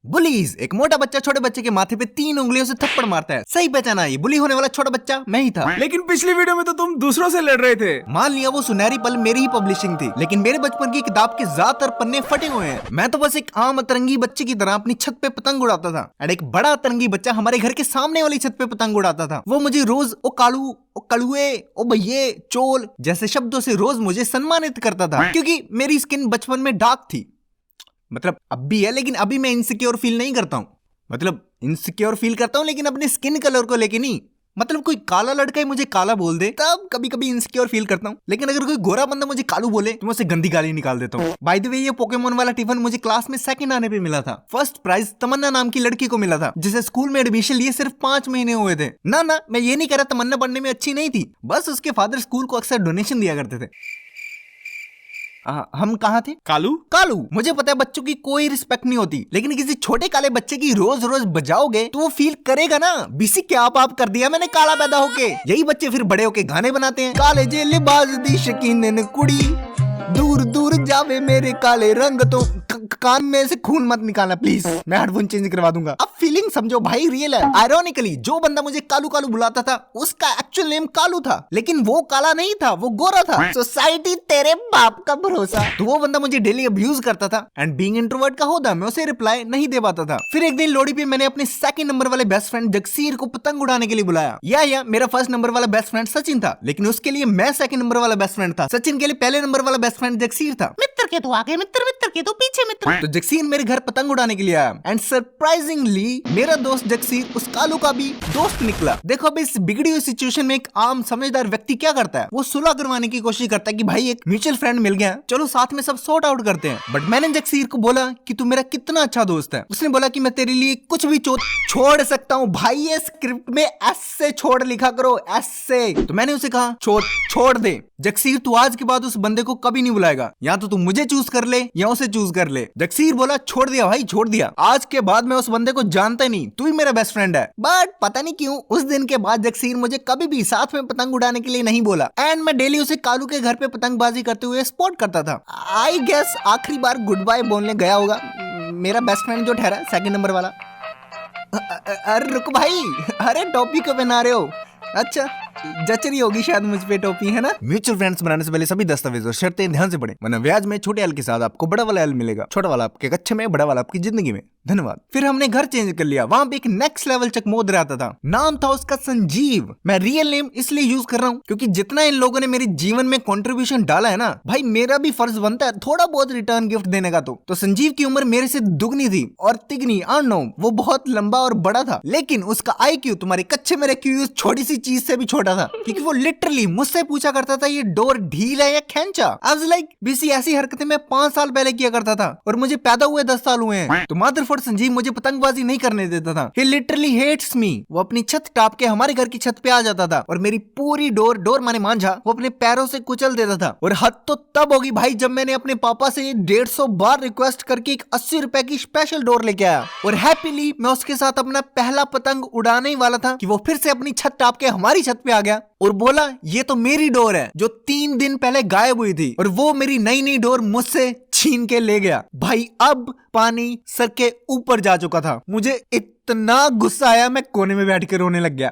Bullies, एक मोटा बच्चा छोटे बच्चे के माथे पे 3 उंगलियों से थप्पड़ मारता है। सही पहचाना, ये बुली होने वाला छोटा बच्चा मैं ही था। लेकिन पिछली वीडियो में तो तुम दूसरों से लड़ रहे थे। मान लिया वो सुनहरी पल मेरी ही पब्लिशिंग थी, लेकिन मेरे बचपन की किताब के ज्यादातर पन्ने फटे हुए हैं। मैं तो बस एक आम अतरंगी बच्चे की तरह अपनी छत पे पतंग उड़ाता था, और एक बड़ा अतरंगी बच्चा हमारे घर के सामने वाली छत पे पतंग उड़ाता था। वो मुझे रोज ओ कालू, ओ कड़ुए, ओ भैये, चोल जैसे शब्दों से रोज मुझे सम्मानित करता था, क्योंकि मेरी स्किन बचपन में डार्क थी। मतलब अब भी है, लेकिन अभी मैं इनसिक्योर फील नहीं करता हूँ। मतलब इनसिक्योर फील करता हूँ, लेकिन अपने स्किन कलर को लेके नहीं। मतलब कोई काला लड़का ही मुझे काला बोल दे तब कभी कभी इनसिक्योर फील करता हूँ, लेकिन अगर कोई गोरा बंदा मुझे कालू बोले तो मैं उसे गंदी गाली निकाल देता हूँ। बाय द वे, ये पोकेमोन वाला टिफिन मुझे क्लास में सेकंड आने पे मिला था। फर्स्ट प्राइज तमन्ना नाम की लड़की को मिला था, जिसे स्कूल में एडमिशन लिए सिर्फ 5 महीने हुए थे। ना मैं ये नहीं कह रहा तमन्ना पढ़ने में अच्छी नहीं थी, बस उसके फादर स्कूल को अक्सर डोनेशन दिया करते थे। हम कहाँ थे? कालू। मुझे पता है बच्चों की कोई रिस्पेक्ट नहीं होती, लेकिन किसी छोटे काले बच्चे की रोज रोज बजाओगे तो वो फील करेगा ना। बीसी क्या आप कर दिया मैंने काला पैदा होके। यही बच्चे फिर बड़े होके गाने बनाते हैं। काले जे लिबास दी शकीन कुड़ी, दूर दूर जावे मेरे काले रंग। तो कान में से खून मत निकालना प्लीज, मैं हेडफोन चेंज करवा दूंगा। अब फीलिंग समझो भाई, रियल है। आयरॉनिकली जो बंदा मुझे कालू कालू बुलाता था उसका एक्चुअल नेम कालू था, लेकिन वो काला नहीं था, वो गोरा था। सोसाइटी तेरे बाप का भरोसा। तो वो बंदा मुझे डेली अब्यूज करता था, एंड बीइंग इंट्रोवर्ट का होदा मैं उसे रिप्लाई नहीं दे पाता था। फिर एक दिन लोहड़ी पे मैंने अपने 2nd नंबर वाले बेस्ट फ्रेंड जगसीर को पतंग उड़ाने के लिए बुलाया। या मेरा 1st नंबर वाला बेस्ट फ्रेंड सचिन था, लेकिन उसके लिए मैं 2nd नंबर वाला बेस्ट फ्रेंड था। सचिन के लिए पहले नंबर वाला बेस्ट फ्रेंड जगसीर था। मित्र के तो आगे मित्र, मित्र के तो पीछे मित्र। तो जगसीर मेरे घर पतंग उड़ाने के लिए आया, एंड सरप्राइजिंगली मेरा दोस्त जगसीर उस कालू का भी दोस्त निकला। देखो अब इस बिगड़ी हुई सिचुएशन में एक आम समझदार व्यक्ति क्या करता है, वो सुलह करवाने की कोशिश करता है कि भाई एक म्यूचुअल फ्रेंड मिल गया, चलो साथ में सब सॉर्ट आउट करते हैं। बट मैंने जगसीर को बोला कि तू मेरा कितना अच्छा दोस्त है। उसने बोला कि मैं तेरे लिए कुछ भी छोड़ सकता हूँ। भाई ये स्क्रिप्ट में ऐसे छोड़ लिखा करो, ऐसे। तो मैंने उसे कहा छोड़ दे जगसीर, तू आज के बाद उस बंदे को कभी नहीं बुलाएगा, या तो तू मुझे चूज कर ले या उसे चूज कर ले। जगसीर बोला छोड़ दिया भाई, छोड़ दिया। आज के बाद मैं उस बंदे को जानता नहीं, तू ही मेरा बेस्ट फ्रेंड है। बट पता नहीं क्यों उस दिन के बाद जगसीर मुझे कभी भी साथ में पतंग उड़ाने के लिए नहीं बोला, एंड मैं डेली उसे कालू के घर पे पतंगबाजी करते हुए स्पॉट करता था। आई गेस आखिरी बार गुड बाय बोलने गया होगा मेरा बेस्ट फ्रेंड जो ठहरा 2nd नंबर वाला। अरे रुक भाई, अरे टोपी क्यों पहना रहे हो? अच्छा जच रही होगी शायद मुझ पे टोपी, है ना? म्यूचुअल फ्रेंड्स बनाने से पहले सभी दस्तावेज और शर्तें ध्यान से पढ़ें, वरना ब्याज में छोटे एल के साथ आपको बड़ा वाला एल मिलेगा। छोटा वाला आपके कच्चे में, बड़ा वाला आपकी जिंदगी में। धन्यवाद। फिर हमने घर चेंज कर लिया, वहां पे एक नेक्स्ट लेवल चकमोद रहता था, नाम था उसका संजीव। मैं रियल नेम इसलिए यूज कर रहा हूँ क्योंकि जितना इन लोगों ने मेरे जीवन में कंट्रीब्यूशन डाला है ना भाई, मेरा भी फर्ज बनता है थोड़ा बहुत रिटर्न गिफ्ट देने का। तो संजीव की उम्र मेरे से दुगनी थी और तिगनी, वो बहुत लंबा और बड़ा था, लेकिन उसका IQ तुम्हारे कच्चे में रखी हुई छोटी सी चीज से भी छोटा था, क्योंकि वो लिटरली मुझसे पूछा करता था ये डोर ढील है या खींचा। आई वाज लाइक बीसी ऐसी हरकतें मैं 5 साल पहले किया करता था, और मुझे पैदा हुए 10 साल हुए हैं। तो मदरफोर्ड संजीव मुझे पतंगबाजी नहीं करने देता था। He literally hates me। वो अपनी छत टाप के हमारे घर की छत पे आ जाता था, और मेरी पूरी डोर माने मांझा वो अपने पैरों से कुचल देता था। और हद तो तब होगी भाई जब मैंने अपने पापा से 150 बार रिक्वेस्ट करके एक 80 रुपए की स्पेशल डोर लेके आया, और हैप्पीली मैं उसके साथ अपना पहला पतंग उड़ाने ही वाला था कि वो फिर से अपनी छत टाप के हमारी छत पे आ गया और बोला ये तो मेरी डोर है जो 3 दिन पहले गायब हुई थी, और वो मेरी नई डोर मुझसे छीन के ले गया। भाई अब पानी सर के ऊपर जा चुका था। मुझे इतना गुस्सा आया मैं कोने में बैठ के रोने लग गया,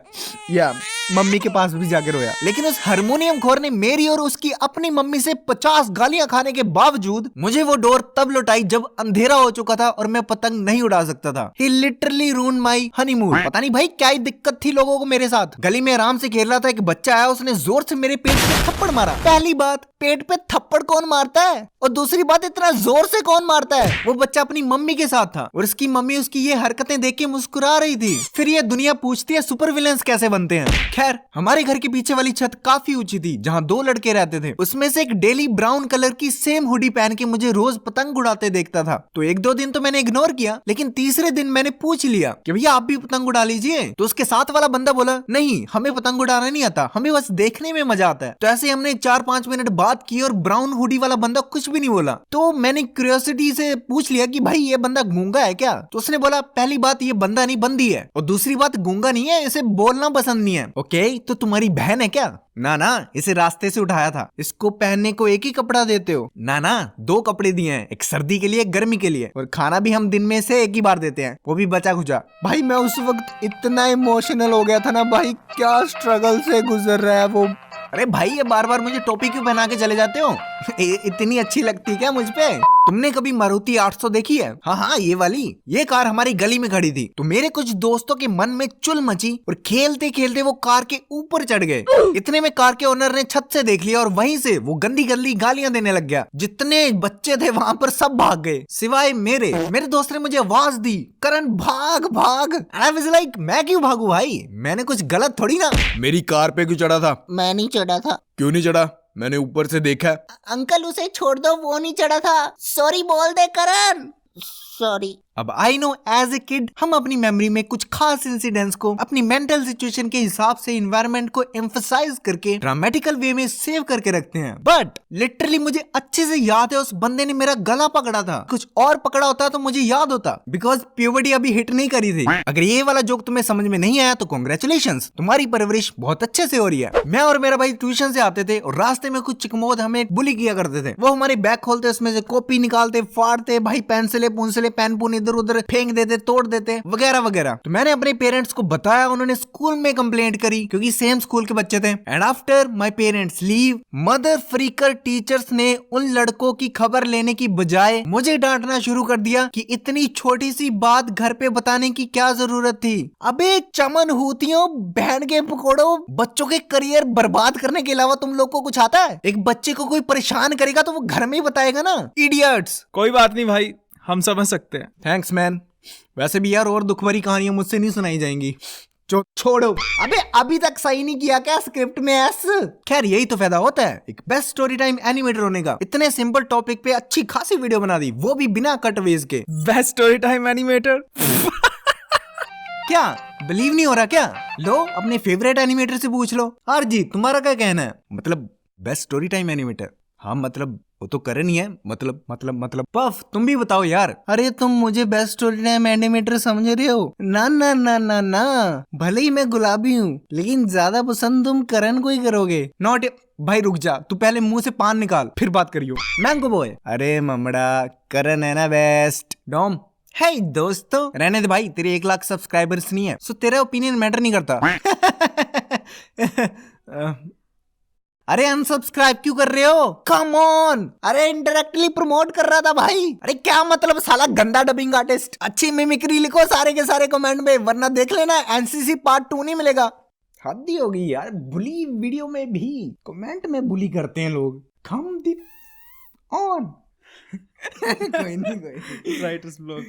या मम्मी के पास भी जाकर रोया। लेकिन उस हारमोनियम खोर ने मेरी और उसकी अपनी मम्मी से 50 गालियां खाने के बावजूद मुझे वो डोर तब लौटाई जब अंधेरा हो चुका था और मैं पतंग नहीं उड़ा सकता था। He literally ruined my honeymoon। पता नहीं भाई क्या ही दिक्कत थी लोगों को मेरे साथ। गली में आराम से खेल रहा था, एक बच्चा आया, उसने जोर से मेरे पेट पे थप्पड़ मारा। पहली बात, पेट पे थप्पड़ कौन मारता है, और दूसरी बात इतना जोर से कौन मारता है। वो बच्चा अपनी मम्मी के साथ था, और उसकी मम्मी उसकी ये हरकतें देख के मुस्कुरा रही थी। फिर ये दुनिया पूछती है सुपर विलेंस कैसे बनते हैं। खैर हमारे घर के पीछे वाली छत काफी ऊंची थी जहां 2 लड़के रहते थे। उसमें से एक डेली ब्राउन कलर की सेम हुडी पहन के मुझे रोज पतंग उड़ाते देखता था। तो 1-2 दिन तो मैंने इग्नोर किया, लेकिन तीसरे दिन मैंने पूछ लिया कि भैया आप भी पतंग उड़ा लीजिए। तो उसके साथ वाला बंदा बोला नहीं हमें पतंग उड़ाना नहीं आता, हमें बस देखने में मजा आता है। तो ऐसे हमने 4-5 मिनट बात की और ब्राउन हुडी वाला बंदा कुछ भी नहीं बोला। तो मैंने क्यूरियोसिटी से पूछ लिया कि भाई ये बंदा गूंगा है क्या? तो उसने बोला पहली बात ये बंदा नहीं बंदी है। और दूसरी बात, गूंगा नहीं है, इसे बोलना पसंद नहीं है। ओके, तो तुम्हारी बहन है क्या? ना ना, इसे रास्ते से उठाया था। इसको पहनने को एक ही कपड़ा देते हो? ना ना, 2 कपड़े दिए हैं, एक सर्दी के लिए एक गर्मी के लिए। और खाना भी हम दिन में से एक ही बार देते हैं, वो भी बचा खुचा। भाई मैं उस वक्त इतना इमोशनल हो गया था ना भाई, क्या स्ट्रगल से गुजर रहा है वो। अरे भाई ये बार बार मुझे टोपी क्यों पहना के चले जाते हो? इतनी अच्छी लगती क्या मुझ पे? तुमने कभी मारुति 800 देखी है? हाँ हाँ, ये वाली। ये कार हमारी गली में खड़ी थी, तो मेरे कुछ दोस्तों के मन में चुल मची और खेलते खेलते वो कार के ऊपर चढ़ गए। इतने में कार के ओनर ने छत से देख लिया और वहीं से वो गंदी गंदी गालियां देने लग गया। जितने बच्चे थे वहां पर सब भाग गए सिवाय मेरे दोस्त ने मुझे आवाज दी, करण भाग भाग। आई वाज लाइक, मैं क्यों भागू भाई, मैंने कुछ गलत थोड़ी ना। मेरी कार पे क्यों चढ़ा था? मैं नहीं चढ़ा था। क्यों नहीं चढ़ा? मैंने ऊपर से देखा। अंकल उसे छोड़ दो, वो नहीं चढ़ा था। सॉरी बोल दे करण। सॉरी। अब I know as a kid हम अपनी मेमोरी में कुछ खास इंसिडेंट्स को अपनी मेंटल सिचुएशन के हिसाब से इन्वायरमेंट को एम्फसाइज करके ड्रामेटिकल वे में सेव करके रखते हैं। बट लिटरली मुझे अच्छे से याद है उस बंदे ने मेरा गला पकड़ा था। कुछ और पकड़ा होता तो मुझे याद होता, बिकॉज प्यूबर्टी अभी हिट नहीं करी थी। अगर ये वाला जोक तुम्हें समझ में नहीं आया तो कॉन्ग्रेचुलेशंस, तुम्हारी परवरिश बहुत अच्छे से हो रही है। मैं और मेरा भाई ट्यूशन से आते थे और रास्ते में कुछ चिकमोद हमें बुली किया करते थे। वो हमारी बैग खोलते, उसमें से कॉपी निकालते, फाड़ते, भाई पेंसिले पुंसले पेन पुन इधर उधर फेंक देते, तोड़ देते, वगैरह वगैरह। तो मैंने अपने पेरेंट्स को बताया, उन्होंने स्कूल में कंप्लेंट करी क्योंकि सेम स्कूल के बच्चे थे। And after my parents leave, mother Fricker teachers ने उन लड़कों की खबर लेने की बजाय मुझे डांटना शुरू कर दिया कि इतनी छोटी सी बात घर पे बताने की क्या जरूरत थी। अबे चमन हूतियों, बहन के पकोड़ो, बच्चों के करियर बर्बाद करने के अलावा तुम लोग को कुछ आता है? एक बच्चे को कोई परेशान करेगा तो वो घर में ही बताएगा ना, इडियट्स। कोई बात नहीं भाई, हम समझ सकते हैं। Thanks man. वैसे भी यार और दुख भरी कहानियां मुझसे नहीं सुनाई जाएंगी, छोड़ो। अबे अभी तक सही नहीं किया क्या स्क्रिप्ट में एस? खैर यही तो फायदा होता है एक बेस्ट स्टोरी टाइम एनिमेटर होने का। इतने सिंपल टॉपिक पे अच्छी खासी वीडियो बना दी, वो भी बिना कटवेज के। Best story time animator. क्या बिलीव नहीं हो रहा क्या? लो अपने फेवरेट एनिमेटर से पूछ लो। जी तुम्हारा क्या कहना है? मतलब बेस्ट स्टोरी टाइम एनिमेटर? हाँ मतलब वो तो करण ही है। मतलब पफ तुम भी बताओ यार। अरे तुम मुझे बेस्ट स्टोरी टाइम एनिमेटर समझ रहे हो? ना ना ना ना ना, भले ही मैं गुलाबी हूँ लेकिन ज्यादा पसंद तुम करण को ही करोगे। नॉट भाई रुक जा, तू पहले मुंह से पान निकाल फिर बात करियो। मैंगो बॉय, अरे ममड़ा करण है ना बेस्ट। डॉम, हे दोस्तों रहने दे भाई, तेरे 1 लाख सब्सक्राइबर्स नहीं है, सो तेरा ओपिनियन मैटर नहीं करता। अरे अनसब्सक्राइब क्यों कर रहे हो? Come on. अरे इनडायरेक्टली प्रमोट कर रहा था भाई। अरे क्या मतलब साला गंदा डबिंग आर्टिस्ट। अच्छी मिमिक्री लिखो सारे के सारे कमेंट में, वरना देख लेना एनसीसी पार्ट 2 नहीं मिलेगा। हद ही होगी यार, बुली वीडियो में भी कमेंट में बुली करते हैं लोग। कम दी ऑन। कोई नहीं राइटर्स ब्लॉग।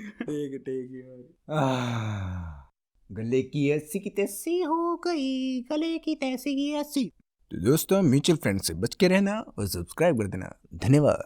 गले की ऐसी की तैसी हो गई, गले की तैसी की ऐसी। तो दोस्तों म्यूचुअल फ्रेंड से बच के रहना और सब्सक्राइब कर देना। धन्यवाद।